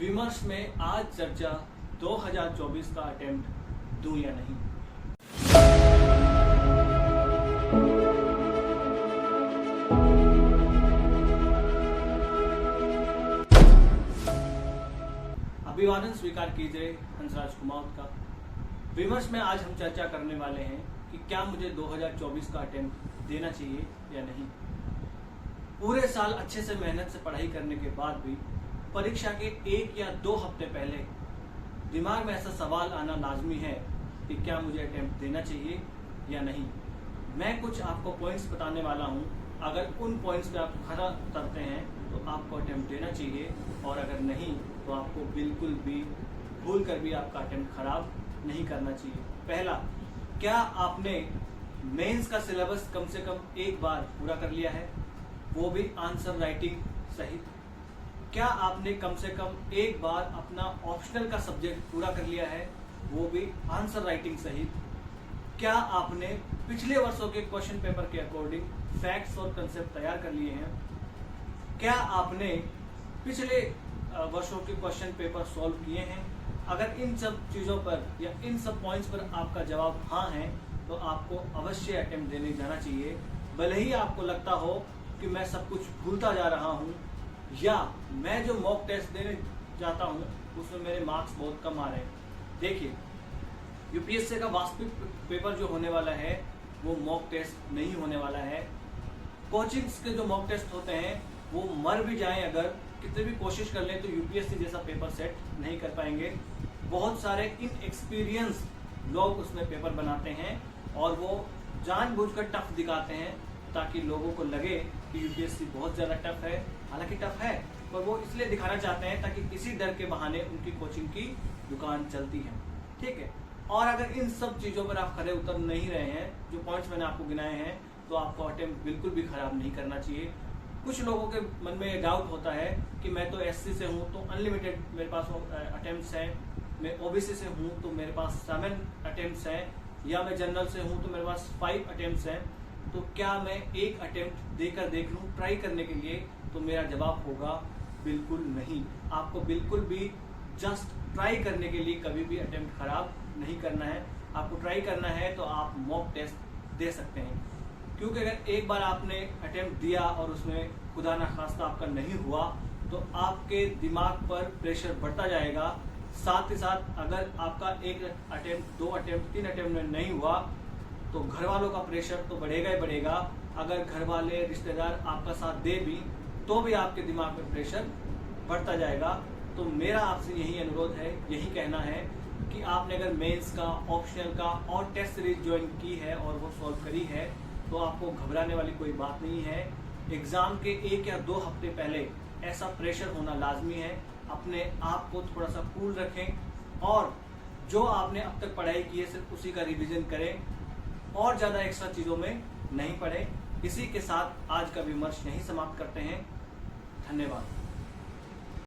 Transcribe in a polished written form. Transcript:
विमर्श में आज चर्चा 2024 का अटेम्प्ट दूं या नहीं। अभिवादन स्वीकार कीजिए हंसराज कुमार का। विमर्श में आज हम चर्चा करने वाले हैं कि क्या मुझे 2024 का अटेम्प्ट देना चाहिए या नहीं। पूरे साल अच्छे से मेहनत से पढ़ाई करने के बाद भी परीक्षा के 1 या 2 हफ्ते पहले दिमाग में ऐसा सवाल आना लाजमी है कि क्या मुझे अटेम्प्ट देना चाहिए या नहीं। मैं कुछ आपको पॉइंट्स बताने वाला हूं। अगर उन पॉइंट्स पे आप खरा उतरते हैं तो आपको अटेम्प्ट देना चाहिए, और अगर नहीं तो आपको बिल्कुल भी भूल कर भी आपका अटेम्प्ट खराब नहीं करना चाहिए। पहला, क्या आपने मेंस का सिलेबस कम से कम एक बार पूरा कर लिया है, वो भी आंसर राइटिंग सहित। क्या आपने कम से कम एक बार अपना ऑप्शनल का सब्जेक्ट पूरा कर लिया है, वो भी आंसर राइटिंग सहित। क्या आपने पिछले वर्षों के क्वेश्चन पेपर के अकॉर्डिंग फैक्ट्स और कंसेप्ट तैयार कर लिए हैं। क्या आपने पिछले वर्षों के क्वेश्चन पेपर सॉल्व किए हैं। अगर इन सब चीज़ों पर या इन सब पॉइंट्स पर आपका जवाब हाँ है तो आपको अवश्य अटेम्प्ट देने जाना चाहिए। भले ही आपको लगता हो कि मैं सब कुछ भूलता जा रहा हूँ, या मैं जो मॉक टेस्ट देने जाता हूँ उसमें मेरे मार्क्स बहुत कम आ रहे हैं। देखिए, यूपीएससी का वास्तविक पेपर जो होने वाला है वो मॉक टेस्ट नहीं होने वाला है। कोचिंग्स के जो मॉक टेस्ट होते हैं वो मर भी जाएं, अगर कितने भी कोशिश कर लें तो यूपीएससी जैसा पेपर सेट नहीं कर पाएंगे। बहुत सारे इनएक्सपीरियंस लोग उसमें पेपर बनाते हैं और वो जानबूझकर टफ दिखाते हैं ताकि लोगों को लगे कि यूपीएससी बहुत ज़्यादा टफ है। हालांकि टफ है, पर वो इसलिए दिखाना चाहते हैं ताकि किसी डर के बहाने उनकी कोचिंग की दुकान चलती है। ठीक है, और अगर इन सब चीज़ों पर आप खरे उतर नहीं रहे हैं, जो पॉइंट्स मैंने आपको गिनाए हैं, तो आपको अटेम्प्ट बिल्कुल भी खराब नहीं करना चाहिए। कुछ लोगों के मन में डाउट होता है कि मैं तो एससी से हूँ तो अनलिमिटेड मेरे पास अटेम्प्ट्स हैं, मैं ओबीसी से हूँ तो मेरे पास 7 अटेम्प्ट्स हैं, या मैं जनरल से हूँ तो मेरे पास 5 अटेम्प्ट्स हैं। तो क्या मैं एक अटेम्प्ट देकर देख लूँ ट्राई करने के लिए? तो मेरा जवाब होगा बिल्कुल नहीं। आपको बिल्कुल भी जस्ट ट्राई करने के लिए कभी भी अटेम्प्ट खराब नहीं करना है। आपको ट्राई करना है तो आप मॉक टेस्ट दे सकते हैं, क्योंकि अगर एक बार आपने अटेम्प्ट दिया और उसमें खुदा ना खास्ता आपका नहीं हुआ तो आपके दिमाग पर प्रेशर बढ़ता जाएगा। साथ ही साथ अगर आपका एक अटेम्प्ट, 2 अटेम्प्ट, 3 अटेम्प्ट में नहीं हुआ तो घर वालों का प्रेशर तो बढ़ेगा ही बढ़ेगा। अगर घर वाले रिश्तेदार आपका साथ दे भी तो भी आपके दिमाग में प्रेशर बढ़ता जाएगा। तो मेरा आपसे यही अनुरोध है, यही कहना है कि आपने अगर मेंस का, ऑप्शनल का और टेस्ट सीरीज ज्वाइन की है और वो सॉल्व करी है तो आपको घबराने वाली कोई बात नहीं है। एग्जाम के 1 या 2 हफ्ते पहले ऐसा प्रेशर होना लाजमी है। अपने आप को थोड़ा सा कूल रखें और जो आपने अब तक पढ़ाई की है सिर्फ उसी का रिवीजन करें और ज़्यादा एक्स्ट्रा चीज़ों में नहीं पढ़ें। इसी के साथ आज का विमर्श यहीं समाप्त करते हैं। धन्यवाद।